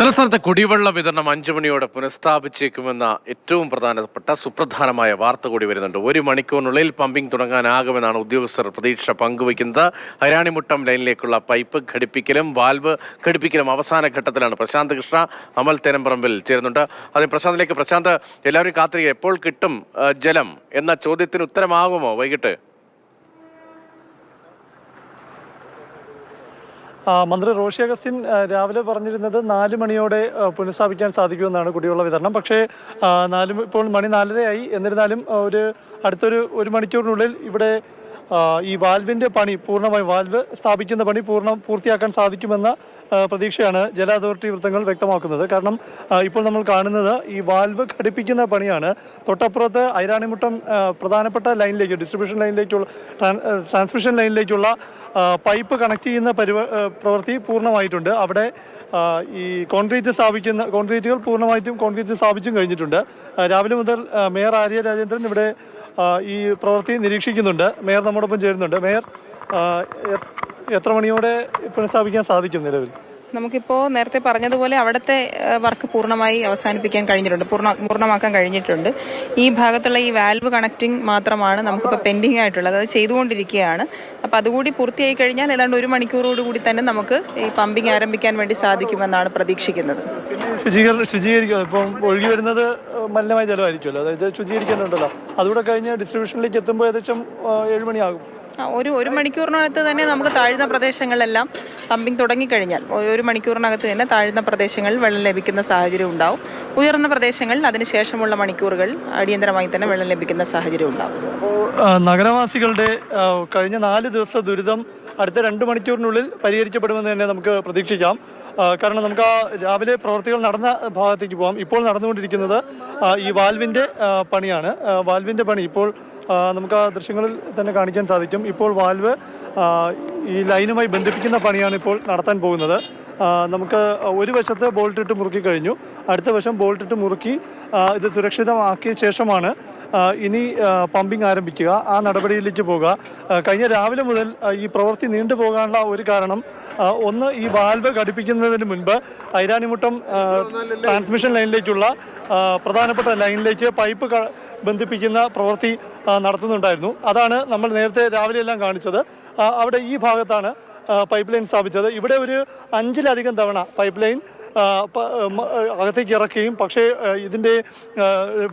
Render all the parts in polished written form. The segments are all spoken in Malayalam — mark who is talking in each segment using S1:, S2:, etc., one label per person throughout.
S1: തലസ്ഥാനത്തെ കുടിവെള്ള വിതരണം 5 മണിയോടെ പുനഃസ്ഥാപിച്ചേക്കുമെന്ന ഏറ്റവും പ്രധാനപ്പെട്ട സുപ്രധാനമായ വാർത്ത കൂടി വരുന്നുണ്ട്. 1 മണിക്കൂറിനുള്ളിൽ പമ്പിംഗ് തുടങ്ങാനാകുമെന്നാണ് ഉദ്യോഗസ്ഥർ പ്രതീക്ഷ പങ്കുവയ്ക്കുന്നത്. ഐരാണിമുട്ടം ലൈനിലേക്കുള്ള പൈപ്പ് ഘടിപ്പിക്കലും വാൽവ് ഘടിപ്പിക്കലും അവസാന ഘട്ടത്തിലാണ്. പ്രശാന്ത് കൃഷ്ണ, അമൽ തേനമ്പറമ്പിൽ ചേരുന്നുണ്ട്. അതേ പ്രശാന്ത്, എല്ലാവരും കാത്തിരിക്കുക, എപ്പോൾ കിട്ടും ജലം എന്ന ചോദ്യത്തിന് ഉത്തരമാകുമോ വൈകിട്ട്?
S2: മന്ത്രി റോഷി അഗസ്റ്റിൻ രാവിലെ പറഞ്ഞിരുന്നത് 4 മണിയോടെ പുനഃസ്ഥാപിക്കാൻ സാധിക്കുമെന്നാണ് കുടിവെള്ള വിതരണം. പക്ഷേ ഇപ്പോൾ മണി 4:30 എന്നിരുന്നാലും അടുത്തൊരു 1 മണിക്കൂറിനുള്ളിൽ ഇവിടെ ഈ വാൽവിൻ്റെ പണി പൂർണ്ണമായും വാൽവ് സ്ഥാപിക്കുന്ന പണി പൂർത്തിയാക്കാൻ സാധിക്കുമെന്ന പ്രതീക്ഷയാണ് ജല അതോറിറ്റി വൃത്തങ്ങൾ വ്യക്തമാക്കുന്നത്. കാരണം ഇപ്പോൾ നമ്മൾ കാണുന്നത് ഈ വാൽവ് ഘടിപ്പിക്കുന്ന പണിയാണ്. തൊട്ടപ്പുറത്ത് ഐരാണിമുട്ടം പ്രധാനപ്പെട്ട ലൈനിലേക്ക്, ഡിസ്ട്രിബ്യൂഷൻ ലൈനിലേക്കുള്ള ട്രാൻസ്മിഷൻ ലൈനിലേക്കുള്ള പൈപ്പ് കണക്ട് ചെയ്യുന്ന പ്രവൃത്തി പൂർണ്ണമായിട്ടുണ്ട്. അവിടെ ഈ കോൺക്രീറ്റുകൾ പൂർണ്ണമായിട്ടും കോൺക്രീറ്റ് സ്ഥാപിച്ചും കഴിഞ്ഞിട്ടുണ്ട്. രാവിലെ മുതൽ മേയർ ആര്യ രാജേന്ദ്രൻ ഇവിടെ ഈ പ്രവൃത്തി നിരീക്ഷിക്കുന്നുണ്ട്. മേയർ നമ്മോടൊപ്പം ചേരുന്നുണ്ട്. മേയർ, എത്ര മണിയോടെ പുനഃസ്ഥാപിക്കാൻ സാധിക്കും നിലവിൽ?
S3: നമുക്കിപ്പോൾ നേരത്തെ പറഞ്ഞതുപോലെ അവിടുത്തെ വർക്ക് പൂർണ്ണമായി അവസാനിപ്പിക്കാൻ കഴിഞ്ഞിട്ടുണ്ട്, പൂർണ്ണമാക്കാൻ കഴിഞ്ഞിട്ടുണ്ട്. ഈ ഭാഗത്തുള്ള ഈ വാൽവ് കണക്റ്റിംഗ് മാത്രമാണ് നമുക്കിപ്പോൾ പെൻഡിങ് ആയിട്ടുള്ളത്. അത് ചെയ്തുകൊണ്ടിരിക്കുകയാണ്. അപ്പോൾ അതുകൂടി പൂർത്തിയായി കഴിഞ്ഞാൽ ഏതാണ്ട് 1 മണിക്കൂറോടുകൂടി തന്നെ നമുക്ക് ഈ പമ്പിങ് ആരംഭിക്കാൻ വേണ്ടി സാധിക്കുമെന്നാണ് പ്രതീക്ഷിക്കുന്നത്.
S2: ശുചീകരിക്കുക, ഇപ്പം ഒഴുകി വരുന്നത് മലിനമായ ജലമായിരിക്കുമല്ലോ, അതായത് ശുചീകരിക്കേണ്ടതുണ്ടല്ലോ. അതുകൂടെ കഴിഞ്ഞ് ഡിസ്ട്രിബ്യൂഷനിലേക്ക് എത്തുമ്പോൾ ഏകദേശം 7 മണിയാകും.
S3: ഒരു മണിക്കൂറിനകത്ത് തന്നെ നമുക്ക് താഴ്ന്ന പ്രദേശങ്ങളിലെല്ലാം പമ്പിങ് തുടങ്ങിക്കഴിഞ്ഞാൽ 1 മണിക്കൂറിനകത്ത് തന്നെ താഴ്ന്ന പ്രദേശങ്ങളിൽ വെള്ളം ലഭിക്കുന്ന സാഹചര്യം ഉണ്ടാവും. ഉയർന്ന പ്രദേശങ്ങളിൽ അതിനുശേഷമുള്ള മണിക്കൂറുകൾ അടിയന്തരമായി തന്നെ വെള്ളം ലഭിക്കുന്ന സാഹചര്യം ഉണ്ടാവും.
S2: നഗരവാസികളുടെ കഴിഞ്ഞ 4 ദിവസത്തെ ദുരിതം അടുത്ത 2 മണിക്കൂറിനുള്ളിൽ പരിഹരിക്കപ്പെടുമെന്ന് തന്നെ നമുക്ക് പ്രതീക്ഷിക്കാം. കാരണം നമുക്ക് രാവിലെ പ്രവർത്തികൾ നടന്ന ഭാഗത്തേക്ക് പോകാം. ഇപ്പോൾ നടന്നുകൊണ്ടിരിക്കുന്നത് ഈ വാൽവിൻ്റെ പണിയാണ്. വാൽവിൻ്റെ പണി ഇപ്പോൾ നമുക്ക് ആ ദൃശ്യങ്ങളിൽ തന്നെ കാണിക്കാൻ സാധിക്കും. ഇപ്പോൾ വാൽവ് ഈ ലൈനുമായി ബന്ധിപ്പിക്കുന്ന പണിയാണ് ഇപ്പോൾ നടത്താൻ പോകുന്നത്. നമുക്ക് ഒരു വശത്ത് ബോൾട്ടിട്ട് മുറുക്കി കഴിഞ്ഞു. അടുത്ത വശം ബോൾട്ടിട്ട് മുറുക്കി ഇത് സുരക്ഷിതമാക്കിയ ശേഷമാണ് ഇനി പമ്പിംഗ് ആരംഭിക്കുക, ആ നടപടിയിലേക്ക് പോകുക. കഴിഞ്ഞ രാവിലെ മുതൽ ഈ പ്രവൃത്തി നീണ്ടുപോകാനുള്ള ഒരു കാരണം, ഒന്ന് ഈ വാൽവ് ഘടിപ്പിക്കുന്നതിന് മുൻപ് ഐരാണിമുട്ടം ട്രാൻസ്മിഷൻ ലൈനിലേക്കുള്ള പ്രധാനപ്പെട്ട ലൈനിലേക്ക് പൈപ്പ് ബന്ധിപ്പിക്കുന്ന പ്രവൃത്തി നടത്തുന്നുണ്ടായിരുന്നു. അതാണ് നമ്മൾ നേരത്തെ രാവിലെയെല്ലാം കാണിച്ചത്. അവിടെ ഈ ഭാഗത്താണ് പൈപ്പ് ലൈൻ സ്ഥാപിച്ചത്. ഇവിടെ ഒരു 5-ലധികം തവണ പൈപ്പ് ലൈൻ അകത്തേക്ക് ഇറക്കുകയും പക്ഷേ ഇതിൻ്റെ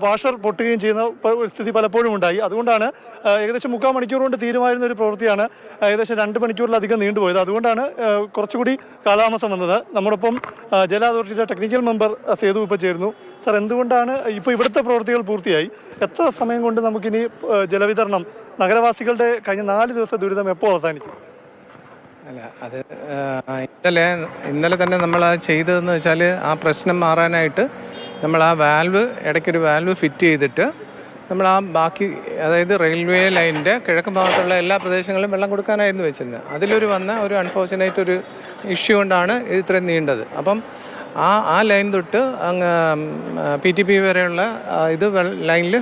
S2: വാഷർ പൊട്ടുകയും ചെയ്യുന്ന സ്ഥിതി പലപ്പോഴും ഉണ്ടായി. അതുകൊണ്ടാണ് ഏകദേശം 3/4 മണിക്കൂർ കൊണ്ട് തീരുമായിരുന്ന ഒരു പ്രവൃത്തിയാണ് ഏകദേശം 2 മണിക്കൂറിലധികം നീണ്ടുപോയത്. അതുകൊണ്ടാണ് കുറച്ചുകൂടി കാലതാമസം വന്നത്. നമ്മോടൊപ്പം ജല അതോറിറ്റിയുടെ ടെക്നിക്കൽ മെമ്പർ സേതു ഇപ്പോൾ ചേരുന്നു. സാർ, എന്തുകൊണ്ടാണ് ഇപ്പോൾ ഇവിടുത്തെ പ്രവൃത്തികൾ പൂർത്തിയായി, എത്ര സമയം കൊണ്ട് നമുക്കിനി ജലവിതരണം, നഗരവാസികളുടെ കഴിഞ്ഞ 4 ദിവസത്തെ ദുരിതം എപ്പോൾ അവസാനിക്കും?
S4: അല്ല, അത് ഇന്നലെ തന്നെ നമ്മൾ ചെയ്തതെന്ന് വെച്ചാൽ ആ പ്രശ്നം മാറാനായിട്ട് നമ്മൾ ആ ഇടയ്ക്കൊരു വാൽവ് ഫിറ്റ് ചെയ്തിട്ട് നമ്മൾ ആ ബാക്കി, അതായത് റെയിൽവേ ലൈനിൻ്റെ കിഴക്ക് ഭാഗത്തുള്ള എല്ലാ പ്രദേശങ്ങളിലും വെള്ളം കൊടുക്കാനായിരുന്നു വെച്ചിരുന്നത്. അതിലൊരു ഒരു അൺഫോർച്ചുനേറ്റ് ഒരു ഇഷ്യൂ കൊണ്ടാണ് ഇത് ഇത്രയും നീണ്ടത്. അപ്പം ആ ലൈൻ തൊട്ട് അങ്ങ് PTP വരെയുള്ള ഇത് ലൈനിൽ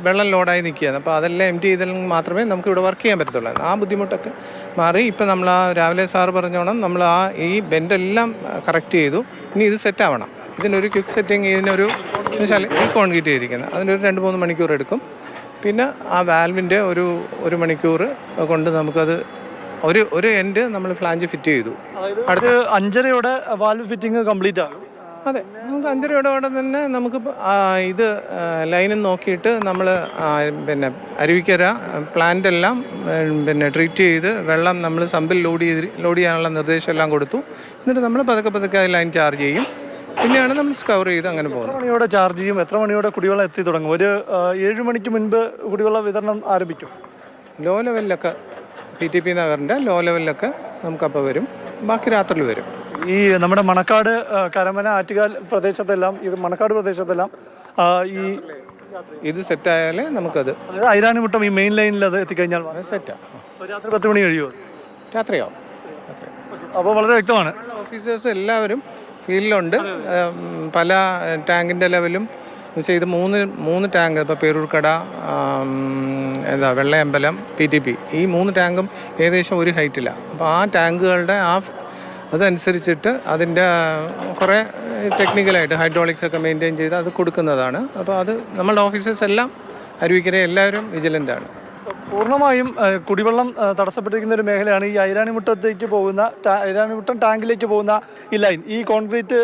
S4: വെള്ളം ലോഡായി നിൽക്കുകയാണ്. അപ്പോൾ അതെല്ലാം എംപ്റ്റി ചെയ്താൽ മാത്രമേ നമുക്ക് ഇവിടെ വർക്ക് ചെയ്യാൻ പറ്റത്തുള്ളൂ. ആ ബുദ്ധിമുട്ടൊക്കെ മാറി. ഇപ്പം നമ്മൾ രാവിലെ സാറ് പറഞ്ഞോണം നമ്മൾ ഈ ബെൻഡെല്ലാം കറക്റ്റ് ചെയ്തു. ഇനി ഇത് സെറ്റാവണം. ഇതിനൊരു ക്വിക്ക് സെറ്റിങ്, വെച്ചാൽ ഈ കോൺക്രീറ്റ് ചെയ്തിരിക്കുന്നത് അതിനൊരു 2-3 മണിക്കൂർ എടുക്കും. പിന്നെ ആ വാൽവിൻ്റെ ഒരു മണിക്കൂർ കൊണ്ട് നമുക്കത് ഒരു എൻഡ് നമ്മൾ ഫ്ലാഞ്ച് ഫിറ്റ് ചെയ്തു.
S2: അടുത്ത് 5:30 വാൽവ് ഫിറ്റിംഗ് കംപ്ലീറ്റ് ആകും.
S4: അതെ, നമുക്ക് 5:30 തന്നെ നമുക്ക് ഇത് ലൈനും നോക്കിയിട്ട് നമ്മൾ അരുവിക്കര പ്ലാന്റ് എല്ലാം ട്രീറ്റ് ചെയ്ത് വെള്ളം നമ്മൾ സമ്പിൽ ലോഡ് ചെയ്യാനുള്ള നിർദ്ദേശം എല്ലാം കൊടുത്തു. എന്നിട്ട് നമ്മൾ പതുക്കെ ലൈൻ ചാർജ് ചെയ്യും. പിന്നെയാണ് നമ്മൾ സ്കവർ ചെയ്ത് അങ്ങനെ പോകുന്നത്.
S2: എത്ര മണിയോടെ ചാർജ് ചെയ്യും, എത്ര മണിയോടെ കുടിവെള്ളം എത്തി തുടങ്ങും? ഒരു 7 മണിക്ക് മുൻപ് കുടിവെള്ള വിതരണം ആരംഭിക്കും.
S4: ലോ ലെവലിലൊക്കെ PTP നഗറിൻ്റെ ലോ ലെവലിലൊക്കെ നമുക്കപ്പോൾ വരും. ബാക്കി രാത്രിയിൽ വരും.
S2: ഈ നമ്മുടെ മണക്കാട്, കരമന, ആറ്റുകാൽ പ്രദേശത്തെല്ലാം, ഈ മണക്കാട് പ്രദേശത്തെല്ലാം
S4: ഇത് സെറ്റായാലേ നമുക്കത്,
S2: ഐരാണിമുട്ടം ഈ മെയിൻ ലൈനിൽ അത് എത്തിക്കഴിഞ്ഞാൽ
S4: സെറ്റാണ്.
S2: രാത്രി 10 മണി കഴിയുമോ?
S4: രാത്രിയാവും.
S2: അപ്പോൾ വളരെ വ്യക്തമാണ്.
S4: ഓഫീസേഴ്സ് എല്ലാവരും ഫീൽഡിലുണ്ട്. പല ടാങ്കിൻ്റെ ലെവലും ചെയ്ത് 3 ടാങ്ക്, ഇപ്പോൾ പേരൂർക്കട, വെള്ളയമ്പലം, PTP, ഈ 3 ടാങ്കും ഏകദേശം ഒരു ഹൈറ്റിലാണ്. അപ്പോൾ ആ ടാങ്കുകളുടെ അതനുസരിച്ചിട്ട് അതിൻ്റെ കുറേ ടെക്നിക്കലായിട്ട് ഹൈഡ്രോളിക്സ് ഒക്കെ മെയിൻറ്റെയിൻ ചെയ്ത് അത് കൊടുക്കുന്നതാണ്. അപ്പോൾ അത് നമ്മളുടെ ഓഫീസേഴ്സ് എല്ലാം അരുവിക്കര എല്ലാവരും വിജിലൻ്റാണ്.
S2: പൂർണ്ണമായും കുടിവെള്ളം തടസ്സപ്പെട്ടിരിക്കുന്ന ഒരു മേഖലയാണ് ഈ ഐരാണിമുട്ടത്തേക്ക് പോകുന്ന ഐരാണിമുട്ടം ടാങ്കിലേക്ക് പോകുന്ന ഈ ലൈൻ. ഈ കോൺക്രീറ്റ്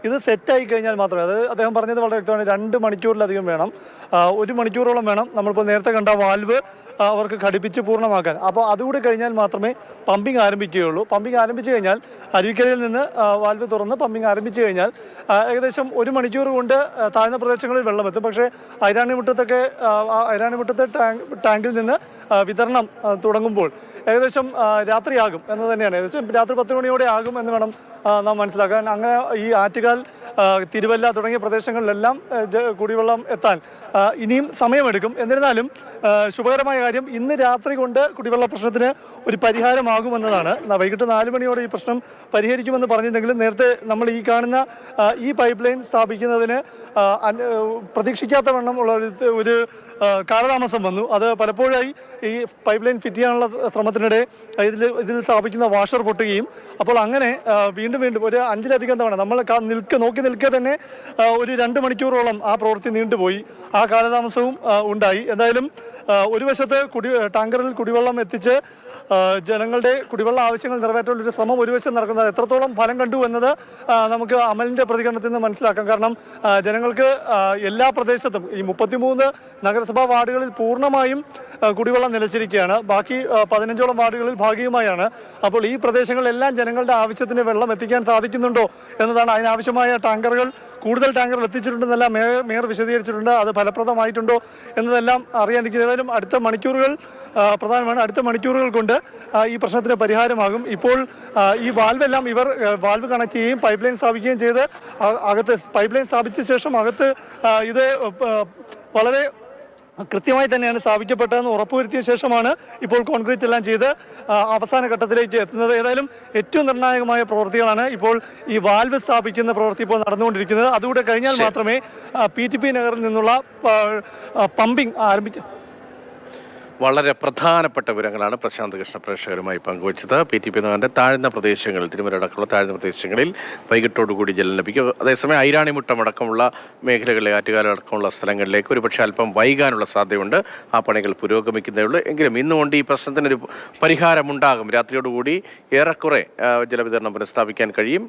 S2: ഇത് സെറ്റായി കഴിഞ്ഞാൽ മാത്രമേ, അത് അദ്ദേഹം പറഞ്ഞത് വളരെ വ്യക്തമാണ്, 2 മണിക്കൂറിലധികം വേണം, 1 മണിക്കൂറോളം വേണം നമ്മളിപ്പോൾ നേരത്തെ കണ്ട വാൽവ് അവർക്ക് ഘടിപ്പിച്ച് പൂർണ്ണമാക്കാൻ. അപ്പോൾ അതുകൂടി കഴിഞ്ഞാൽ മാത്രമേ പമ്പിങ് ആരംഭിക്കുകയുള്ളൂ. പമ്പിങ് ആരംഭിച്ചു കഴിഞ്ഞാൽ അരുവിക്കരയിൽ നിന്ന് വാൽവ് തുറന്ന് പമ്പിങ് ആരംഭിച്ചു കഴിഞ്ഞാൽ ഏകദേശം 1 മണിക്കൂർ കൊണ്ട് താഴ്ന്ന പ്രദേശങ്ങളിൽ വെള്ളമെത്തും. പക്ഷേ ഐരാണിമുട്ടത്തെ ടാങ്കിൽ നിന്ന് വിതരണം തുടങ്ങുമ്പോൾ ഏകദേശം രാത്രിയാകും എന്ന് തന്നെയാണ്. ഏകദേശം രാത്രി 10 മണിയോടെ ആകും എന്ന് വേണം നാം മനസ്സിലാക്കാൻ. അങ്ങനെ ഈ ആറ്റുകാൽ, തിരുവല്ല തുടങ്ങിയ പ്രദേശങ്ങളിലെല്ലാം കുടിവെള്ളം എത്താൻ ഇനിയും സമയമെടുക്കും. എന്നിരുന്നാലും ശുഭകരമായ കാര്യം, ഇന്ന് രാത്രി കൊണ്ട് കുടിവെള്ള പ്രശ്നത്തിന് ഒരു പരിഹാരമാകുമെന്നതാണ്. വൈകിട്ട് 4 മണിയോടെ ഈ പ്രശ്നം പരിഹരിക്കുമെന്ന് പറഞ്ഞിരുന്നെങ്കിലും നേരത്തെ നമ്മൾ ഈ കാണുന്ന ഈ പൈപ്പ് ലൈൻ സ്ഥാപിക്കുന്നതിന് പ്രതീക്ഷിക്കാത്ത വണ്ണമുള്ള ഒരു കാലതാമസം വന്നു. അത് പലപ്പോഴായി ഈ പൈപ്പ് ലൈൻ ഫിറ്റ് ചെയ്യാനുള്ള ശ്രമത്തിനിടെ ഇതിൽ സ്ഥാപിക്കുന്ന വാഷർ പൊട്ടുകയും, അപ്പോൾ അങ്ങനെ വീണ്ടും ഒരു 5ലധികം തവണ നമ്മൾ നോക്കി നിൽക്കെ തന്നെ ഒരു 2 മണിക്കൂറോളം ആ പ്രവൃത്തി നീണ്ടുപോയി. ആ കാലതാമസവും ഉണ്ടായി. എന്തായാലും ഒരു വശത്ത് ടാങ്കറിൽ കുടിവെള്ളം എത്തിച്ച് ജനങ്ങളുടെ കുടിവെള്ള ആവശ്യങ്ങൾ നിറവേറ്റാനുള്ള ഒരു ശ്രമം ഒരു വശം നടക്കുന്നത് എത്രത്തോളം ഫലം കണ്ടു എന്നത് നമുക്ക് അമലിൻ്റെ പ്രതികരണത്തിൽ നിന്ന് മനസ്സിലാക്കാം. കാരണം ജനങ്ങൾക്ക് എല്ലാ പ്രദേശത്തും ഈ 33 നഗരസഭാ വാർഡുകളിൽ പൂർണ്ണമായും കുടിവെള്ളം നിലച്ചിരിക്കുകയാണ്. ബാക്കി 15ഓളം വാർഡുകളിൽ ഭാഗികമായാണ്. അപ്പോൾ ഈ പ്രദേശങ്ങളിലെല്ലാം ജനങ്ങളുടെ ആവശ്യത്തിന് വെള്ളം എത്തിക്കാൻ സാധിക്കുന്നുണ്ടോ എന്നതാണ്. അതിനാവശ്യമായ കൂടുതൽ ടാങ്കറുകൾ എത്തിച്ചിട്ടുണ്ടെന്നെല്ലാം മേയർ വിശദീകരിച്ചിട്ടുണ്ട്. അത് ഫലപ്രദമായിട്ടുണ്ടോ എന്നതെല്ലാം അറിയാനിരിക്കുന്നത്. ഏതായാലും അടുത്ത മണിക്കൂറുകൾ പ്രധാനമാണ്. അടുത്ത മണിക്കൂറുകൾ കൊണ്ട് ഈ പ്രശ്നത്തിന് പരിഹാരമാകും. ഇപ്പോൾ ഈ വാൽവെല്ലാം ഇവർ വാൽവ് കണക്ട് ചെയ്യുകയും പൈപ്പ് ലൈൻ സ്ഥാപിക്കുകയും ചെയ്ത് അകത്ത് പൈപ്പ് ലൈൻ സ്ഥാപിച്ച ശേഷം അകത്ത് ഇത് വളരെ കൃത്യമായി തന്നെയാണ് സ്ഥാപിക്കപ്പെട്ടതെന്ന് ഉറപ്പുവരുത്തിയ ശേഷമാണ് ഇപ്പോൾ കോൺക്രീറ്റ് എല്ലാം ചെയ്ത് അവസാന ഘട്ടത്തിലേക്ക് എത്തുന്നത്. ഏതായാലും ഏറ്റവും നിർണായകമായ പ്രവൃത്തികളാണ് ഇപ്പോൾ ഈ വാൽവ് സ്ഥാപിക്കുന്ന പ്രവൃത്തി ഇപ്പോൾ നടന്നുകൊണ്ടിരിക്കുന്നത്. അതുകൂടെ കഴിഞ്ഞാൽ മാത്രമേ PTP നഗറിൽ നിന്നുള്ള പമ്പിംഗ് ആരംഭിക്കും.
S1: വളരെ പ്രധാനപ്പെട്ട വിവരങ്ങളാണ് പ്രശാന്ത് കൃഷ്ണ പ്രേക്ഷകരുമായി പങ്കുവച്ചത്. PTP നഗറിൻ്റെ താഴ്ന്ന പ്രദേശങ്ങളിൽ, തിരുമലടക്കമുള്ള താഴ്ന്ന പ്രദേശങ്ങളിൽ വൈകിട്ടോടുകൂടി ജലം ലഭിക്കും. അതേസമയം ഐരാണിമുട്ടം അടക്കമുള്ള മേഖലകളിലെ, ആറ്റുകാലടക്കമുള്ള സ്ഥലങ്ങളിലേക്ക് ഒരുപക്ഷെ അല്പം വൈകാനുള്ള സാധ്യതയുണ്ട്. ആ പണികൾ പുരോഗമിക്കുന്നതേ ഉള്ളൂ. എങ്കിലും ഇന്നുകൊണ്ട് ഈ പ്രശ്നത്തിനൊരു പരിഹാരമുണ്ടാകും. രാത്രിയോടുകൂടി ഏറെക്കുറെ ജലവിതരണം പുനഃസ്ഥാപിക്കാൻ കഴിയും.